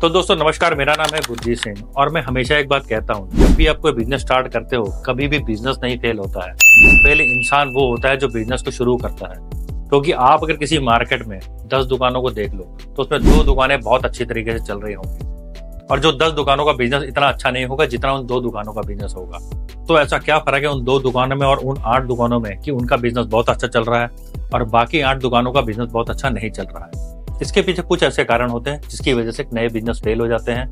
तो दोस्तों नमस्कार, मेरा नाम है गुरजीत सिंह और मैं हमेशा एक बात कहता हूँ, जब भी आप कोई बिजनेस स्टार्ट करते हो कभी भी बिजनेस नहीं फेल होता है। पहले इंसान वो होता है जो बिजनेस को शुरू करता है। क्योंकि आप अगर किसी मार्केट में 10 दुकानों को देख लो तो उसमें 2 दुकानें बहुत अच्छी तरीके से चल रही होंगी और जो 10 दुकानों का बिजनेस इतना अच्छा नहीं होगा जितना उन 2 दुकानों का बिजनेस होगा। तो ऐसा क्या फर्क है उन 2 दुकानों में और उन 8 दुकानों में कि उनका बिजनेस बहुत अच्छा चल रहा है और बाकी 8 दुकानों का बिजनेस बहुत अच्छा नहीं चल रहा है। इसके पीछे कुछ ऐसे कारण होते हैं जिसकी वजह से नए बिजनेस फेल हो जाते हैं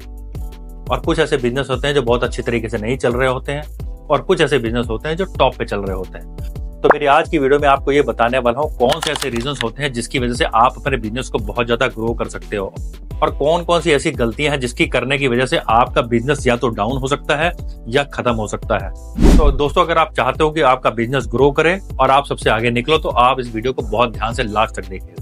और कुछ ऐसे बिजनेस होते हैं जो बहुत अच्छी तरीके से नहीं चल रहे होते हैं और कुछ ऐसे बिजनेस होते हैं जो टॉप पे चल रहे होते हैं। तो मेरी आज की वीडियो में आपको ये बताने वाला हूँ कौन से ऐसे रीजंस होते हैं जिसकी वजह से आप अपने बिजनेस को बहुत ज्यादा ग्रो कर सकते हो और कौन कौन सी ऐसी गलतियां हैं जिसकी करने की वजह से आपका बिजनेस या तो डाउन हो सकता है या खत्म हो सकता है। तो दोस्तों, अगर आप चाहते हो कि आपका बिजनेस ग्रो करे और आप सबसे आगे निकलो तो आप इस वीडियो को बहुत ध्यान से लास्ट तक देखिए।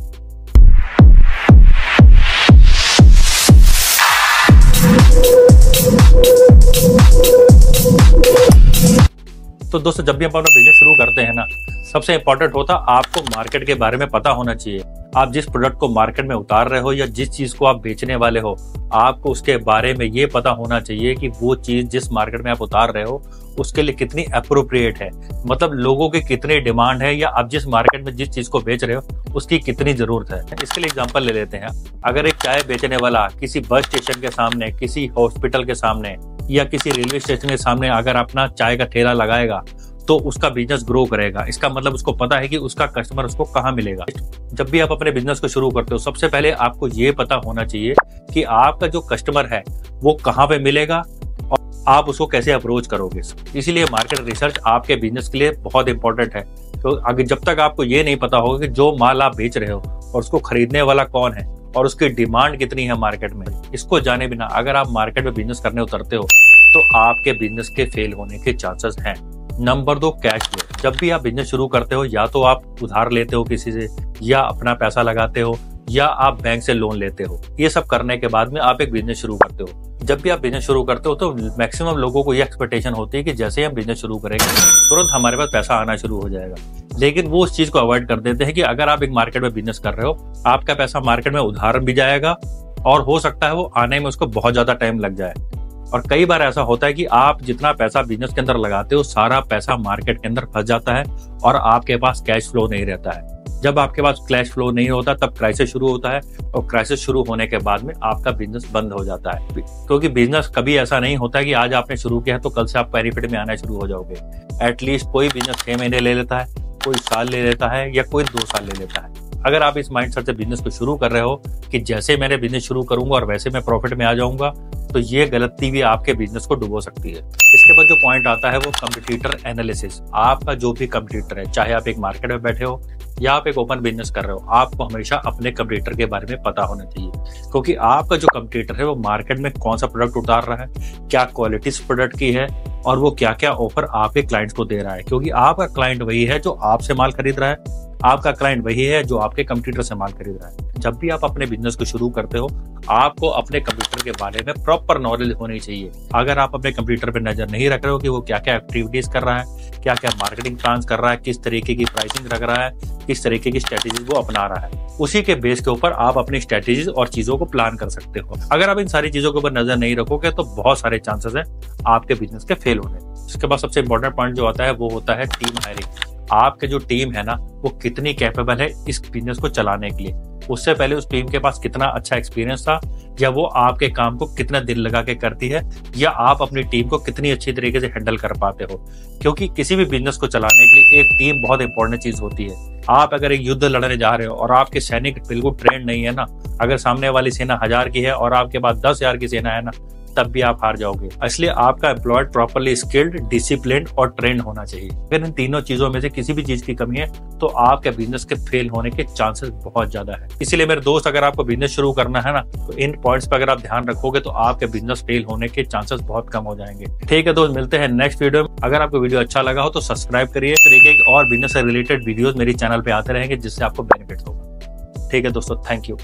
तो दोस्तों, जब भी हम अपना बिजनेस शुरू करते हैं ना, सबसे इंपॉर्टेंट होता है आपको मार्केट के बारे में पता होना चाहिए। आप जिस प्रोडक्ट को मार्केट में उतार रहे हो या जिस चीज को आप बेचने वाले हो, आपको उसके बारे में ये पता होना चाहिए कि वो चीज जिस मार्केट में आप उतार रहे हो उसके लिए कितनी अप्रोप्रिएट है, मतलब लोगों की कितनी डिमांड है या आप जिस मार्केट में जिस चीज को बेच रहे हो उसकी कितनी जरूरत है। इसके लिए एग्जांपल ले लेते हैं। अगर एक चाय बेचने वाला किसी बस स्टेशन के सामने, किसी हॉस्पिटल के सामने या किसी रेलवे स्टेशन के सामने अगर अपना चाय का ठेला लगाएगा तो उसका बिजनेस ग्रो करेगा। इसका मतलब उसको पता है कि उसका कस्टमर उसको कहाँ मिलेगा। जब भी आप अपने बिजनेस को शुरू करते हो सबसे पहले आपको ये पता होना चाहिए कि आपका जो कस्टमर है वो कहाँ पे मिलेगा और आप उसको कैसे अप्रोच करोगे। इसीलिए मार्केट रिसर्च आपके बिजनेस के लिए बहुत इंपॉर्टेंट है। तो अगर जब तक आपको ये नहीं पता होगा कि जो माल आप बेच रहे हो और उसको खरीदने वाला कौन है और उसकी डिमांड कितनी है मार्केट में, इसको जाने बिना अगर आप मार्केट में बिजनेस करने उतरते हो तो आपके बिजनेस के फेल होने के चांसेस हैं। Number 2, cash flow. जब भी आप बिजनेस शुरू करते हो या तो आप उधार लेते हो किसी से या अपना पैसा लगाते हो या आप बैंक से लोन लेते हो। ये सब करने के बाद में आप एक बिजनेस शुरू करते हो। जब भी आप बिजनेस शुरू करते हो तो मैक्सिमम लोगों को ये एक्सपेक्टेशन होती है कि जैसे ही हम बिजनेस शुरू करेंगे तुरंत हमारे पास पैसा आना शुरू हो जाएगा। लेकिन वो उस चीज को अवॉइड कर देते हैं कि अगर आप एक मार्केट में बिजनेस कर रहे हो आपका पैसा मार्केट में उधार भी जाएगा और हो सकता है वो आने में उसको बहुत ज्यादा टाइम लग जाए। और कई बार ऐसा होता है कि आप जितना पैसा बिजनेस के अंदर लगाते हो सारा पैसा मार्केट के अंदर फंस जाता है और आपके पास कैश फ्लो नहीं रहता है। जब आपके पास कैश फ्लो नहीं होता तब क्राइसिस शुरू होता है और क्राइसिस शुरू होने के बाद में आपका बिजनेस बंद हो जाता है। क्योंकि बिजनेस कभी ऐसा नहीं होता कि आज आपने शुरू किया है तो कल से आप बेनिफिट में आना शुरू हो जाओगे। एटलीस्ट कोई बिजनेस 6 महीने ले लेता है, कोई साल ले लेता है या कोई 2 साल ले लेता है। अगर आप इस माइंडसेट से बिजनेस को शुरू कर रहे हो कि जैसे मैंने बिजनेस शुरू करूंगा और वैसे मैं प्रॉफिट में आ जाऊंगा, तो ये गलती भी आपके बिजनेस को डुबो सकती है। इसके बाद जो पॉइंट आता है वो कंपटीटर एनालिसिस। आपका जो भी कंपटीटर है, चाहे आप एक मार्केट में बैठे हो या आप एक ओपन बिजनेस कर रहे हो, आपको हमेशा अपने कंपटीटर के बारे में पता होना चाहिए। क्योंकि आपका जो कंपटीटर है वो मार्केट में कौन सा प्रोडक्ट उतार रहा है, क्या क्वालिटी इस प्रोडक्ट की है और वो क्या क्या ऑफर आपके क्लाइंट्स को दे रहा है। क्योंकि आपका क्लाइंट वही है जो आपसे माल खरीद रहा है, आपका क्लाइंट वही है जो आपके कंप्यूटर से माल खरीद रहा है। जब भी आप अपने बिजनेस को शुरू करते हो आपको अपने कंप्यूटर के बारे में प्रॉपर नॉलेज होनी चाहिए। अगर आप अपने कंप्यूटर पर नजर नहीं रख रहे हो कि वो क्या क्या एक्टिविटीज कर रहा है, क्या क्या मार्केटिंग प्लान कर रहा है, किस तरीके की प्राइसिंग रख रहा है, किस तरीके की स्ट्रेटेजीज वो अपना रहा है, उसी के बेस के ऊपर आप अपनी स्ट्रेटेजीज और चीजों को प्लान कर सकते हो। अगर आप इन सारी चीजों के ऊपर नजर नहीं रखोगे तो बहुत सारे चांसेस है आपके बिजनेस के फेल होने। इसके बाद सबसे इंपॉर्टेंट पॉइंट जो आता है वो होता है टीम हायरिंग। आपके जो टीम है ना वो कितनी कैपेबल है इस बिजनेस को चलाने के लिए। उससे पहले उस टीम के पास कितना अच्छा एक्सपीरियंस था या वो आपके काम को कितना दिल लगा के करती है या आप अपनी टीम को कितनी अच्छी तरीके से हैंडल कर पाते हो। क्योंकि किसी भी बिजनेस को चलाने के लिए एक टीम बहुत इंपॉर्टेंट चीज होती है। आप अगर एक युद्ध लड़ने जा रहे हो और आपके सैनिक बिल्कुल ट्रेंड नहीं है ना, अगर सामने वाली सेना 1000 की है और आपके पास 10,000 की सेना है ना, तब भी आप हार जाओगे। इसलिए आपका एम्प्लॉयड प्रॉपर्ली स्किल्ड, डिसिप्लिन्ड और ट्रेंड होना चाहिए। अगर इन तीनों चीजों में से किसी भी चीज की कमी है तो आपके बिजनेस के फेल होने के चांसेस बहुत ज्यादा है। इसीलिए मेरे दोस्त, अगर आपको बिजनेस शुरू करना है ना तो इन पॉइंट्स पर अगर आप ध्यान रखोगे तो आपके बिजनेस फेल होने के चांसेस बहुत कम हो जाएंगे। ठीक है दोस्त, मिलते हैं नेक्स्ट वीडियो में। अगर आपको वीडियो अच्छा लगा हो तो सब्सक्राइब करिए। इस तरीके की और बिजनेस से रिलेटेड वीडियोस मेरी चैनल पे आते रहेंगे जिससे आपको बेनिफिट होगा। ठीक है दोस्तों, थैंक यू।